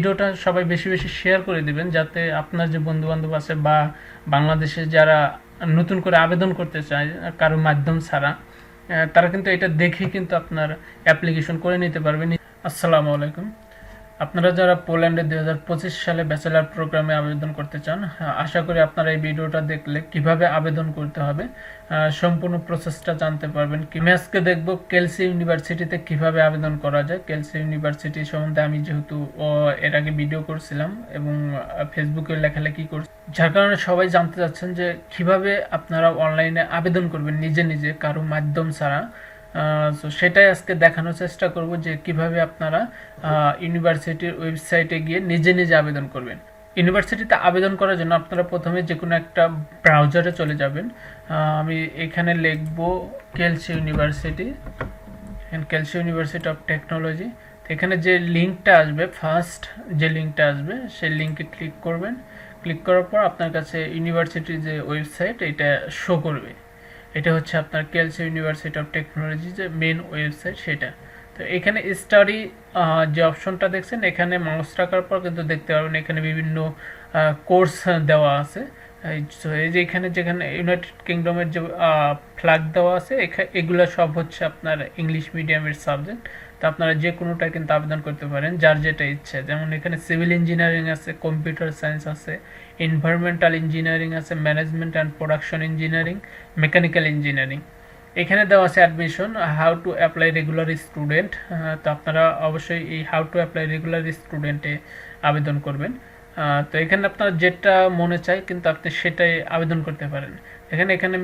ভিডিওটা সবাই বেশি বেশি শেয়ার করে দিবেন, যাতে আপনার যে বন্ধু বান্ধব আছে বা বাংলাদেশে যারা নতুন করে আবেদন করতে চায় কারো মাধ্যম ছাড়া, তারা কিন্তু এটা দেখে কিন্তু আপনার অ্যাপ্লিকেশন করে নিতে পারবেন। আসসালামু আলাইকুম। আপনারা যারা পোল্যান্ডে 2025 সালে ব্যাচেলার প্রোগ্রামে আবেদন করতে চান, আশা করি আপনারা এই ভিডিওটা দেখলে কিভাবে আবেদন করতে হবে সম্পূর্ণ প্রসেসটা জানতে পারবেন। আমি আজকে দেখব কেলসি ইউনিভার্সিটিতে কিভাবে আবেদন করা যায়। কেলসি ইউনিভার্সিটি সম্বন্ধে আমি যেহেতু এর আগে ভিডিও করছিলাম এবং ফেসবুকে লেখালেখি করছি, যার কারণে সবাই জানতে চাচ্ছেন যে কিভাবে আপনারা অনলাইনে আবেদন করবেন নিজে নিজে কারো মাধ্যম ছাড়া। তো সেটাই আজকে দেখানোর চেষ্টা করব যে কিভাবে আপনারা ইউনিভার্সিটির ওয়েবসাইটে গিয়ে নিজে নিজে আবেদন করবেন। ইউনিভার্সিটিতে আবেদন করার জন্য আপনারা প্রথমে যে কোনো একটা ব্রাউজারে চলে যাবেন। আমি এখানে লিখব Kelsey university, Kelsey university of technology. এখানে যে লিঙ্কটা আসবে, ফার্স্ট যে লিঙ্কটা আসবে সেই লিঙ্কে ক্লিক করবেন। ক্লিক করার পর আপনার কাছে ইউনিভার্সিটির যে ওয়েবসাইট এটা শো করবে। এটা হচ্ছে আপনার কেলসি ইউনিভার্সিটি অফ টেকনোলজি যে মেন ওয়েবসাইট সেটা। তো এখানে স্টাডি যে অপশনটা দেখছেন, এখানে মাউস রাখার পর কিন্তু দেখতে পারবেন এখানে বিভিন্ন কোর্স দেওয়া আছে। এই যে এখানে যেখানে ইউনাইটেড কিংডমের যে ফ্ল্যাগ দেওয়া আছে, এগুলো সব হচ্ছে আপনার ইংলিশ মিডিয়ামের সাবজেক্ট। তো আপনারা যে কোনোটা কিন্তু আবেদন করতে পারেন যার যেটা ইচ্ছে। যেমন এখানে সিভিল ইঞ্জিনিয়ারিং আছে, কম্পিউটার সায়েন্স আছে, এনভায়রনমেন্টাল ইঞ্জিনিয়ারিং আছে, management and production engineering, mechanical engineering. এখানে দেওয়া আছে admission, how to apply regular student. তো আপনারা অবশ্যই এই হাউ টু অ্যাপ্লাই রেগুলার স্টুডেন্টে আবেদন করবেন। তো এখানে আপনার যেটা মনে চায় কিন্তু আপনি সেটাই আবেদন করতে পারেন। এখানে এখানে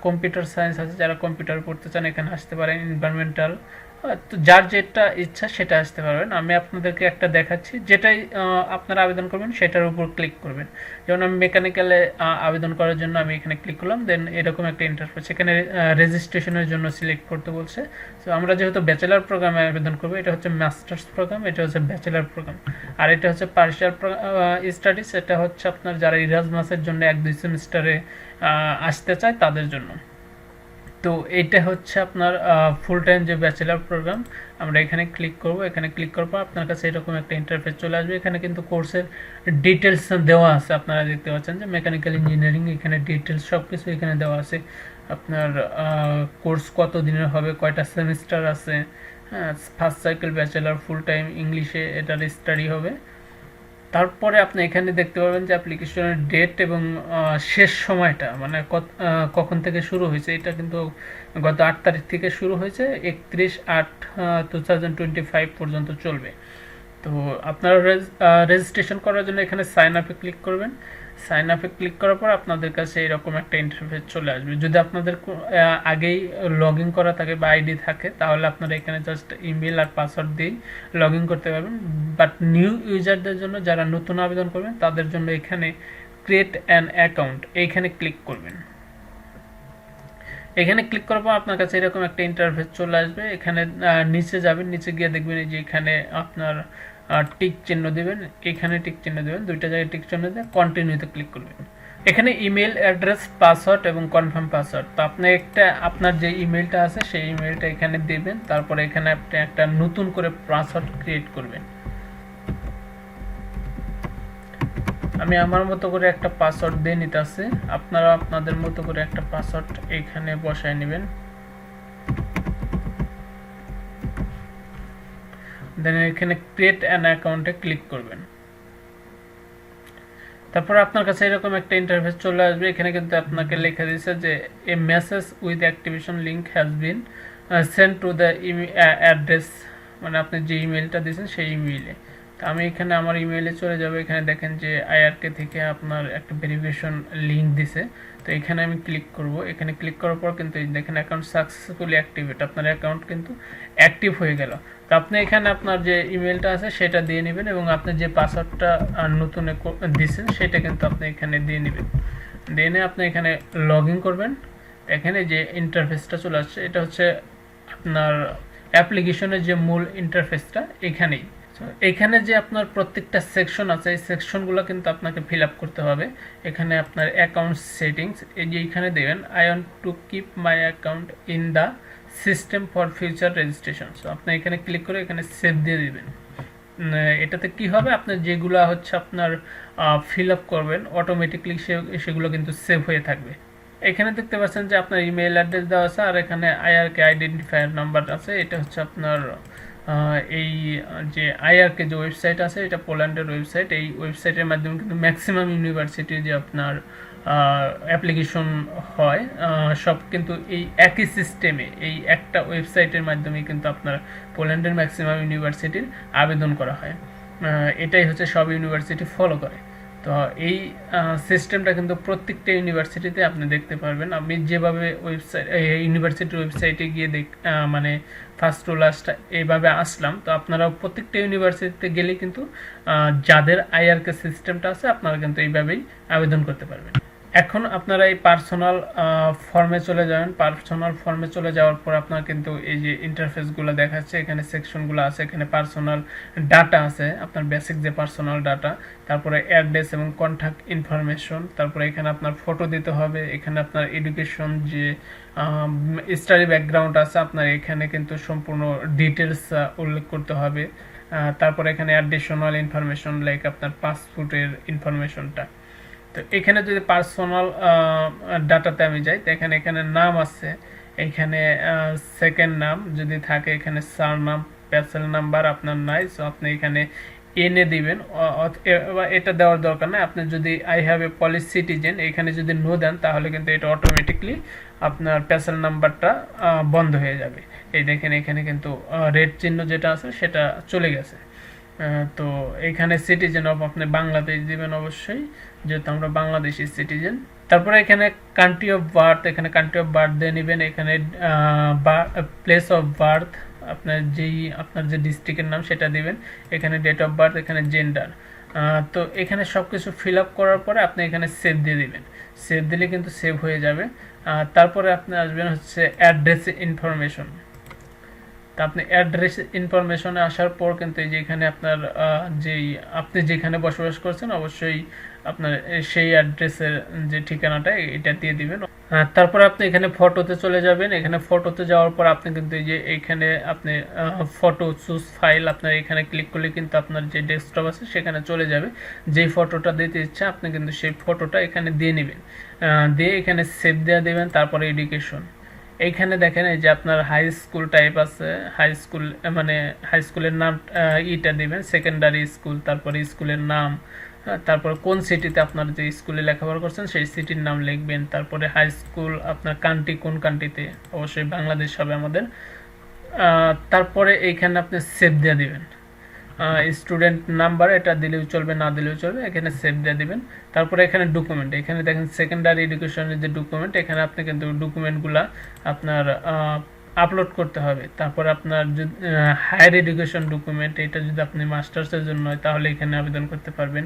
কম্পিউটার সায়েন্স আছে, যারা কম্পিউটার পড়তে চান এখানে আসতে পারেন। এনভায়রনমেন্টাল, তো যার যেটা ইচ্ছা সেটা আসতে পারবেন। আমি আপনাদেরকে একটা দেখাচ্ছি, যেটাই আপনারা আবেদন করবেন সেটার উপর ক্লিক করবেন। যেমন আমি মেকানিক্যালে আবেদন করার জন্য আমি এখানে ক্লিক করলাম, দেন এরকম একটা ইন্টারফেস, এখানে রেজিস্ট্রেশনের জন্য সিলেক্ট করতে বলছে। তো আমরা যেহেতু ব্যাচেলার প্রোগ্রামে আবেদন করবো, এটা হচ্ছে মাস্টার্স প্রোগ্রাম, এটা হচ্ছে ব্যাচেলার প্রোগ্রাম। আর এটা হচ্ছে পার্শিয়াল স্টাডিজ, এটা হচ্ছে আপনার যারা ইরাজমাসের জন্য 1-2 সেমিস্টারে আসতে চায় তাদের জন্য। তো এইটা হচ্ছে আপনার ফুল টাইম যে ব্যাচেলার প্রোগ্রাম। আমরা এখানে ক্লিক করব। এখানে ক্লিক করার পর আপনার কাছে এরকম একটা ইন্টারফেস চলে আসবে। এখানে কিন্তু কোর্সের ডিটেলস দেওয়া আছে, আপনারা দেখতে পাচ্ছেন যে মেকানিক্যাল ইঞ্জিনিয়ারিং, এখানে ডিটেলস সব কিছু এখানে দেওয়া আছে। আপনার কোর্স কত দিনের হবে, কয়টা সেমিস্টার আছে, হ্যাঁ, first cycle bachelor full time ইংলিশে এটার স্টাডি হবে। তারপরে আপনি এখানে দেখতে পাবেন যে অ্যাপ্লিকেশনের ডেট এবং শেষ সময়টা, মানে কখন থেকে শুরু হয়েছে। এটা কিন্তু গত 8 তারিখ থেকে শুরু হয়েছে, 31/8/2025 পর্যন্ত চলবে। তো আপনারা রেজিস্ট্রেশন করার জন্য এখানে সাইন আপে ক্লিক করবেন। সাইন আপে ক্লিক করার পর আপনাদের কাছে এরকম একটা ইন্টারফেস চলে আসবে। যদি আপনাদের আগেই লগ ইন করা থাকে বা আইডি থাকে, তাহলে আপনারা এখানে জাস্ট ইমেল আর পাসওয়ার্ড দিয়ে লগ ইন করতে পারবেন। বাট নিউ ইউজারদের জন্য, যারা নতুন আবেদন করবেন তাদের জন্য এখানে ক্রিয়েট অ্যান অ্যাকাউন্ট, এইখানে ক্লিক করবেন। এখানে ক্লিক করার পর আপনার কাছে এরকম একটা ইন্টারফেস চলে আসবে। এখানে নিচে যাবেন, নিচে গিয়ে দেখবেন যে এখানে আপনার টিক চিহ্ন দেবেন, এখানে টিক চিহ্ন দেবেন, দুইটা জায়গায় টিক চিহ্ন দিয়ে কন্টিনিউতে ক্লিক করবেন। এখানে ইমেল অ্যাড্রেস, পাসওয়ার্ড এবং কনফার্ম পাসওয়ার্ড। তো আপনি আপনার যে ইমেলটা আছে সেই ইমেলটা এখানে দেবেন। তারপরে এখানে আপনি একটা নতুন করে পাসওয়ার্ড ক্রিয়েট করবেন। আমি আমার মতো করে একটা পাসওয়ার্ড দিয়ে নিতেছি, আপনারা আপনাদের মতো করে একটা পাসওয়ার্ড এখানে বসায় নেবেন। দেন এখানে ক্রিয়েট অ্যান অ্যাকাউন্টে ক্লিক করবেন। তারপর আপনার কাছে এরকম একটা ইন্টারফেস চলে আসবে। এখানে কিন্তু আপনাকে লেখা দিয়েছে যে এ message with activation link has been send to the address, মানে আপনি যে ইমেলটা দিয়েছেন সেই ইমেইলে। তো আমি এখানে আমার ইমেইলে চলে যাব। এখানে দেখেন যে আইআরকে থেকে আপনার একটা ভেরিফিকেশন লিঙ্ক দিছে। তো এখানে আমি ক্লিক করব। এখানে ক্লিক করার পর কিন্তু দেখেন অ্যাকাউন্ট সাকসেসফুলি অ্যাক্টিভেট, আপনার অ্যাকাউন্ট কিন্তু অ্যাক্টিভ হয়ে গেল। তো আপনি এখানে আপনার যে ইমেলটা আছে সেটা দিয়ে নেবেন এবং আপনি যে পাসওয়ার্ডটা নতুন দিয়েছেন সেটা কিন্তু আপনি এখানে দিয়ে নেবেন। দিয়ে নিয়ে আপনি এখানে লগ ইন করবেন। এখানে যে ইন্টারফেসটা চলে আসছে এটা হচ্ছে আপনার অ্যাপ্লিকেশনের যে মূল ইন্টারফেসটা এখানেই। এখানে যে আপনার প্রত্যেকটা সেকশন আছে এই সেকশনগুলো কিন্তু আপনাকে ফিল আপ করতে হবে। এখানে আপনার অ্যাকাউন্ট সেটিংস, এই যে এখানে দেবেন I want to keep my account in the system for future registration. So আপনি এখানে ক্লিক করে এখানে সেভ দিয়ে দিবেন। এটাতে কি হবে, আপনার যেগুলা হচ্ছে আপনার ফিল আপ করবেন অটোমেটিকলি সেগুলো কিন্তু সেভ হয়ে থাকবে। এখানে দেখতে পাচ্ছেন যে আপনার ইমেল অ্যাড্রেস দেওয়া আছে, আর এখানে আইআরকে আইডেন্টিফায়ার নাম্বার আছে। এটা হচ্ছে আপনার এই যে আইআরকে যে ওয়েবসাইট আছে, এটা পোল্যান্ডের ওয়েবসাইট। এই ওয়েবসাইটের মাধ্যমে কিন্তু ম্যাক্সিমাম ইউনিভার্সিটি যে আপনার অ্যাপ্লিকেশন হয় সব কিন্তু এই একই সিস্টেমে, এই একটা ওয়েবসাইটের মাধ্যমে কিন্তু আপনার পোল্যান্ডের ম্যাক্সিমাম ইউনিভার্সিটির আবেদন করা হয়। এটাই হচ্ছে সব ইউনিভার্সিটি ফলো করে। তো এই সিস্টেমটা কিন্তু প্রত্যেকটা ইউনিভার্সিটিতে আপনি দেখতে পারবেন। আমি যেভাবে ওয়েবসাইট ইউনিভার্সিটির ওয়েবসাইটে গিয়ে মানে ফার্স্ট টু লাস্ট এইভাবে আসলাম, তো আপনারাও প্রত্যেকটা ইউনিভার্সিটিতে গেলে কিন্তু যাদের আইআরকে সিস্টেমটা আছে আপনারা কিন্তু এইভাবেই আবেদন করতে পারবেন। এখন আপনারা এই পার্সোনাল ফর্মে চলে যাবেন। পার্সোনাল ফর্মে চলে যাওয়ার পর আপনার কিন্তু এই যে ইন্টারফেসগুলো দেখাচ্ছে, এখানে সেকশনগুলো আছে, এখানে পার্সোনাল ডাটা আছে, আপনার বেসিক যে পার্সোনাল ডাটা, তারপরে অ্যাড্রেস এবং কন্ট্যাক্ট ইনফরমেশন, তারপরে এখানে আপনার ফটো দিতে হবে, এখানে আপনার এডুকেশন যে স্টাডি ব্যাকগ্রাউন্ড আছে আপনার এখানে কিন্তু সম্পূর্ণ ডিটেলস উল্লেখ করতে হবে। তারপরে এখানে অ্যাডিশনাল ইনফরমেশন লাইক আপনার পাসপোর্টের ইনফরমেশনটা। তো এখানে যদি পার্সোনাল ডাটাতে আমি যাই, তো এখানে নাম আছে, এখানে সেকেন্ড নাম যদি থাকে, এখানে সার নাম, প্যাসেল নাম্বার আপনার নাই, সো আপনি এখানে এনে দিবেন। এটা দেওয়ার দরকার নাই। আপনি যদি I have a polish citizen এখানে যদি নো দেন, তাহলে কিন্তু এটা অটোমেটিকলি আপনার প্যাসেল নাম্বারটা বন্ধ হয়ে যাবে। এই দেখেন এখানে কিন্তু রেড চিহ্ন যেটা আছে সেটা চলে গেছে। তো এখানে সিটিজেন অফ আপনি বাংলাদেশ দিবেন অবশ্যই, যেহেতু আমরা বাংলাদেশি সিটিজেন। তারপরে এখানে কান্ট্রি অফ বার্থ, এখানে কান্ট্রি অফ বার্থ দিয়ে নেবেন। এখানে প্লেস অফ বার্থ আপনার যে ডিস্ট্রিক্টের নাম সেটা দিবেন। এখানে ডেট অফ বার্থ, এখানে জেন্ডার। তো এখানে সব কিছু ফিল আপ করার পরে আপনি এখানে সেভ দিয়ে দিবেন। সেভ দিলে কিন্তু সেভ হয়ে যাবে। তারপরে আপনি আসবেন হচ্ছে অ্যাড্রেস ইনফরমেশন। তা আপনি অ্যাড্রেস ইনফরমেশনে আসার পর কিন্তু এই যে এখানে আপনার আপনি যেখানে বসবাস করছেন অবশ্যই আপনার সেই অ্যাড্রেসের যে ঠিকানাটা এটা দিয়ে দিবেন। তারপর আপনি এখানে ফটোতে চলে যাবেন। এখানে ফটোতে যাওয়ার পর আপনি কিন্তু এই যে এইখানে আপনি ফটো চুজ ফাইল, আপনার এখানে ক্লিক করলে কিন্তু আপনার যে ডেস্কটপ আছে সেখানে চলে যাবে। যেই ফটোটা দিতে ইচ্ছা আপনি কিন্তু সেই ফটোটা এখানে দিয়ে নেবেন, দিয়ে এখানে সেভ দেওয়া দেবেন। তারপরে এডুকেশন, এইখানে দেখেন এই যে আপনার হাই স্কুল টাইপ আছে, হাই স্কুল মানে হাই স্কুলের নাম ইটা দিবেন, সেকেন্ডারি স্কুল, তারপরে স্কুলের নাম, তারপর কোন সিটিতে আপনার যে স্কুলে লেখাপড়া করছেন সেই সিটির নাম লিখবেন। তারপরে হাই স্কুল আপনার কান্ট্রি কোন কান্ট্রিতে, অবশ্যই বাংলাদেশ হবে আমাদের। তারপরে এইখানে আপনি সেভ দিয়ে দিবেন। স্টুডেন্ট নাম্বার এটা দিলেও চলবে, না দিলেও চলবে, এখানে সেভ দিয়ে দিবেন। তারপরে এখানে ডকুমেন্ট, এখানে দেখেন সেকেন্ডারি এডুকেশনের যে ডকুমেন্ট, এখানে আপনি কিন্তু ডকুমেন্টগুলা আপনার আপলোড করতে হবে। তারপর আপনার যদি হায়ার এডুকেশন ডকুমেন্ট, এটা যদি আপনি মাস্টার্সের জন্য হয় তাহলে এখানে আবেদন করতে পারবেন।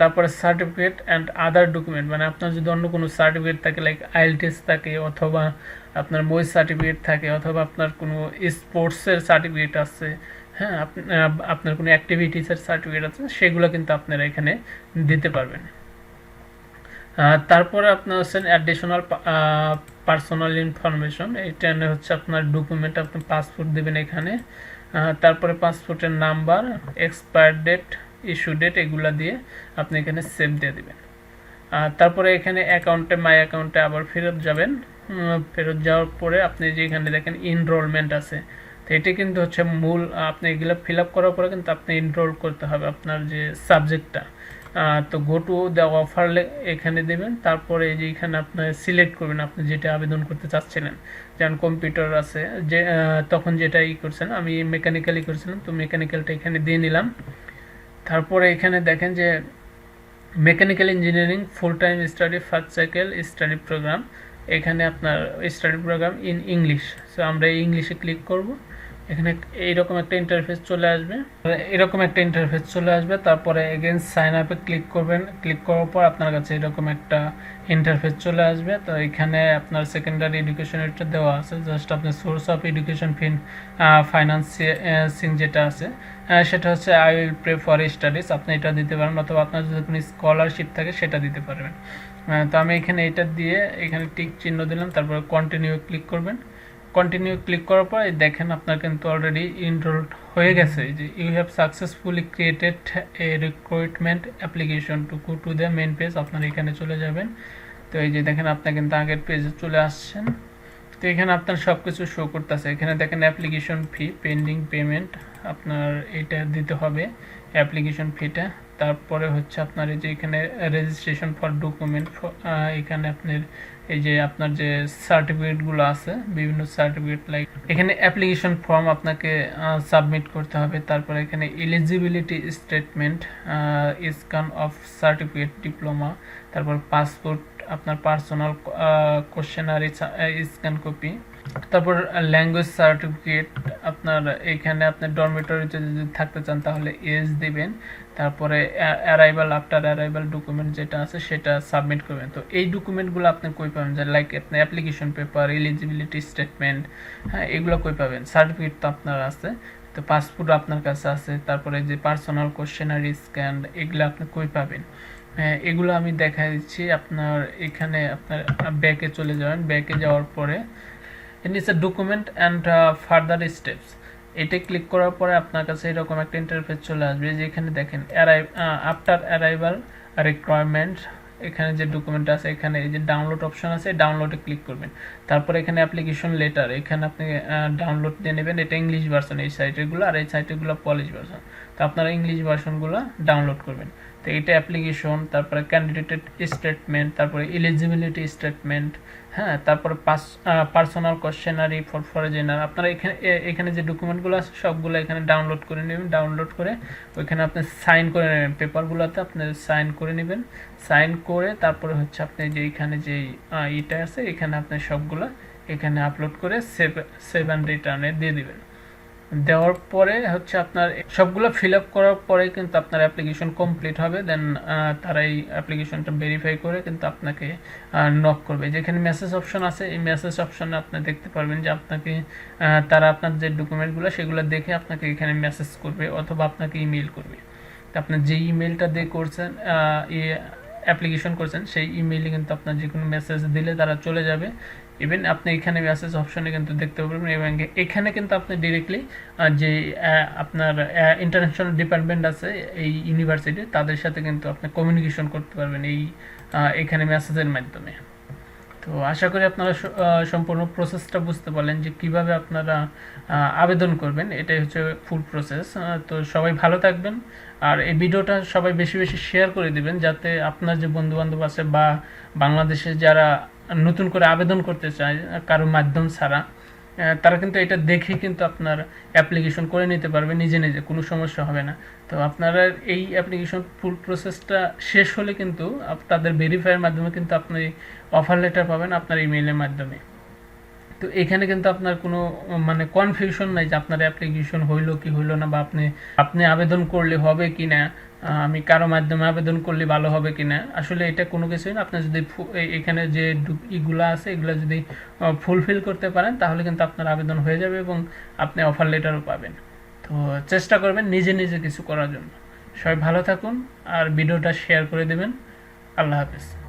তারপরে সার্টিফিকেট অ্যান্ড আদার ডকুমেন্ট, মানে আপনার যদি অন্য কোনো সার্টিফিকেট থাকে লাইক আইএলটিএস থাকে, অথবা আপনার মই সার্টিফিকেট থাকে, অথবা আপনার কোনো স্পোর্টসের সার্টিফিকেট আছে, হ্যাঁ আপনার কোনো অ্যাক্টিভিটিসের সার্টিফিকেট আছে, সেগুলো কিন্তু আপনারা এখানে দিতে পারবেন। তারপরে আপনার হচ্ছেন অ্যাডিশনাল পার্সোনাল ইনফরমেশন, এটা হচ্ছে আপনার ডকুমেন্ট, আপনি পাসপোর্ট দেবেন এখানে। তারপরে পাসপোর্টের number, expire date, issue date, এগুলা দিয়ে আপনি এখানে সেভ দিয়ে দিবেন। তারপরে এখানে অ্যাকাউন্টে মাই অ্যাকাউন্টে আবার ফেরত যাবেন। ফেরত যাওয়ার পরে আপনি যে এখানে দেখেন এনরোলমেন্ট আছে, তো এটি কিন্তু হচ্ছে মূল, আপনি এগুলো ফিল আপ করার পরে কিন্তু আপনি এনরোল করতে হবে আপনার যে সাবজেক্টটা। তো গো টু দ্য অফার এখানে দেবেন। তারপরে এই যে এখানে আপনি সিলেক্ট করবেন আপনি যেটা আবেদন করতে চাচ্ছিলেন। যেমন কম্পিউটার আছে, যে তখন যেটা করছেন, আমি মেকানিক্যালি করছিলাম, তো মেকানিক্যালটা এখানে দিয়ে নিলাম। তারপরে এখানে দেখেন যে mechanical engineering full time study first cycle study program, এখানে আপনার study program in English, so আমরা ইংলিশে ক্লিক করব। এখানে এইরকম একটা ইন্টারফেস চলে আসবে। তারপরে এগেন সাইন আপে ক্লিক করবেন। ক্লিক করার পর আপনার কাছে এরকম একটা ইন্টারফেস চলে আসবে। তো এখানে আপনার সেকেন্ডারি এডুকেশনেরটা দেওয়া আছে, জাস্ট আপনার সোর্স অফ এডুকেশন ফাইন্যান্সিং যেটা আছে সেটা হচ্ছে I will pray for studies, আপনি এটা দিতে পারেন, অথবা আপনার যদি কোনো স্কলারশিপ থাকে সেটা দিতে পারবেন। তো আমি এখানে এটা দিয়ে এখানে টিক চিহ্ন দিলাম, তারপরে কন্টিনিউ ক্লিক করবেন। কন্টিনিউ ক্লিক করার পর দেখেন আপনার কিন্তু অলরেডি ইনরোলড হয়ে গেছে, যে you have successfully created a recruitment application to go to the main page. আপনার এখানে চলে যাবেন। তো এই যে দেখেন আপনি কিন্তু আগের পেজে চলে আসছেন। তো এখানে আপনার সব কিছু শো করতেছে। এখানে দেখেন অ্যাপ্লিকেশন ফি পেন্ডিং পেমেন্ট, আপনার এটা দিতে হবে অ্যাপ্লিকেশন ফিটা। তারপরে হচ্ছে আপনার এই যে এখানে রেজিস্ট্রেশন ফর ডকুমেন্ট, এখানে আপনার এই যে আপনার যে সার্টিফিকেটগুলো আছে বিভিন্ন সার্টিফিকেট, লাইক এখানে অ্যাপ্লিকেশন ফর্ম আপনাকে সাবমিট করতে হবে। তারপরে এখানে eligibility statement, scan of certificate, diploma, তারপর পাসপোর্ট, আপনার পার্সোনাল কোশ্চেনারি স্ক্যান কপি, তারপর ল্যাঙ্গুয়েজ সার্টিফিকেট, আপনার এখানে আপনার ডরমিটরিতে যদি থাকতে চান তাহলে এজ দিবেন। তারপরে অ্যারাইভাল, আফটার অ্যারাইভাল ডকুমেন্ট যেটা আছে সেটা সাবমিট করবেন। তো এই ডকুমেন্টগুলো আপনি কই পাবেন, যে লাইক আপনার অ্যাপ্লিকেশন পেপার, এলিজিবিলিটি স্টেটমেন্ট, হ্যাঁ এগুলো কই পাবেন? সার্টিফিকেট তো আপনার আছে, তো পাসপোর্ট আপনার কাছে আছে, তারপরে যে পার্সোনাল কোশ্চেনারি স্ক্যান, এগুলো আপনি কই পাবেন? হ্যাঁ এগুলো আমি দেখা দিচ্ছি। আপনার এখানে আপনার ব্যাকে চলে যাবেন। ব্যাকে যাওয়ার পরে নিচে ডকুমেন্ট অ্যান্ড ফার্দার স্টেপস, এটা ক্লিক করার পরে আপনার কাছে এরকম একটা ইন্টারফেস চলে আসবে, যেখানে দেখেন আফটার অ্যারাইভাল রিকোয়ারমেন্ট, এখানে যে ডকুমেন্ট আছে এখানে এই যে ডাউনলোড অপশন আছে, ডাউনলোডে ক্লিক করবেন। তারপরে এখানে অ্যাপ্লিকেশন লেটার, এখানে আপনি ডাউনলোড দিয়ে নেবেন। এটা ইংলিশ ভার্সন এই সাইটেরগুলো, আর এই সাইটেরগুলো পলিশ ভার্সন। তো আপনারা ইংলিশ ভার্সনগুলো ডাউনলোড করবেন। তো এটা অ্যাপ্লিকেশন, তারপরে ক্যান্ডিডেটেড স্টেটমেন্ট, তারপরে এলিজিবিলিটি স্টেটমেন্ট, হ্যাঁ তারপরে পার্সোনাল কোশ্চেনারি ফর ফরেনার। আপনারা এখানে যে ডকুমেন্টগুলো আছে সবগুলো এখানে ডাউনলোড করে নেবেন। ডাউনলোড করে ওইখানে আপনি সাইন করে নেবেন, পেপারগুলোতে আপনি সাইন করে নেবেন। সাইন করে তারপরে হচ্ছে আপনি যে এখানে যে ইটা আছে এখানে আপনি সবগুলো এখানে আপলোড করে সেভ অ্যান্ড রিটার্নে দিয়ে দিবেন। দেওয়ার পরে হচ্ছে আপনার সবগুলো ফিল আপ করার পরে কিন্তু আপনার অ্যাপ্লিকেশন কমপ্লিট হবে। দেন তারা এই অ্যাপ্লিকেশনটা ভেরিফাই করে কিন্তু আপনাকে নক করবে। যেখানে মেসেজ অপশন আছে, এই মেসেজ অপশনে আপনি দেখতে পারবেন যে আপনাকে তারা আপনার যে ডকুমেন্টগুলো সেগুলো দেখে আপনাকে এখানে মেসেজ করবে অথবা আপনাকে ইমেল করবে। তো আপনার যে ইমেলটা দিয়ে করছেন, অ্যাপ্লিকেশন করছেন, সেই ইমেইলে কিন্তু আপনার যে কোনো মেসেজ দিলে তারা চলে যাবে। ইভেন আপনি এখানে মেসেজ অপশনে কিন্তু দেখতে পারবেন, এবং এখানে কিন্তু আপনি ডিরেক্টলি যে আপনার ইন্টারন্যাশনাল ডিপার্টমেন্ট আছে এই ইউনিভার্সিটি, তাদের সাথে কিন্তু আপনি কমিউনিকেশন করতে পারবেন এই এখানে মেসেজের মাধ্যমে। তো আশা করি আপনারা সম্পূর্ণ প্রসেসটা বুঝতে পারলেন যে কিভাবে আপনারা আবেদন করবেন। এটাই হচ্ছে ফুল প্রসেস। তো সবাই ভালো থাকবেন, আর এই ভিডিওটা সবাই বেশি বেশি শেয়ার করে দিবেন, যাতে আপনার যে বন্ধু বান্ধব আছে বা বাংলাদেশে যারা নতুন করে আবেদন করতে চায় কারো মাধ্যম ছাড়া, তারা কিন্তু এটা দেখে কিন্তু আপনার অ্যাপ্লিকেশন করে নিতে পারবে নিজে নিজে, কোনো সমস্যা হবে না। তো আপনারা এই অ্যাপ্লিকেশন ফুল প্রসেসটা শেষ হলে কিন্তু তাদের ভেরিফাইয়ের মাধ্যমে কিন্তু আপনি অফার লেটার পাবেন আপনার ইমেইলের মাধ্যমে। তো এখানে কিন্তু আপনার কোনো মানে কনফিউশন নাই যে আপনার অ্যাপ্লিকেশন হইলো কি হইলো না, বা আপনি আবেদন করলে হবে কি না, আমি কারো মাধ্যমে আবেদন করলে ভালো হবে কি না। আসলে এটা কোনো কিছুই না। আপনি যদি এখানে যে ইগুলো আছে এগুলো যদি ফুলফিল করতে পারেন তাহলে কিন্তু আপনার আবেদন হয়ে যাবে এবং আপনি অফার লেটারও পাবেন। তো চেষ্টা করবেন নিজে নিজে কিছু করার জন্য। সবাই ভালো থাকুন আর ভিডিওটা শেয়ার করে দেবেন। আল্লাহ হাফেজ।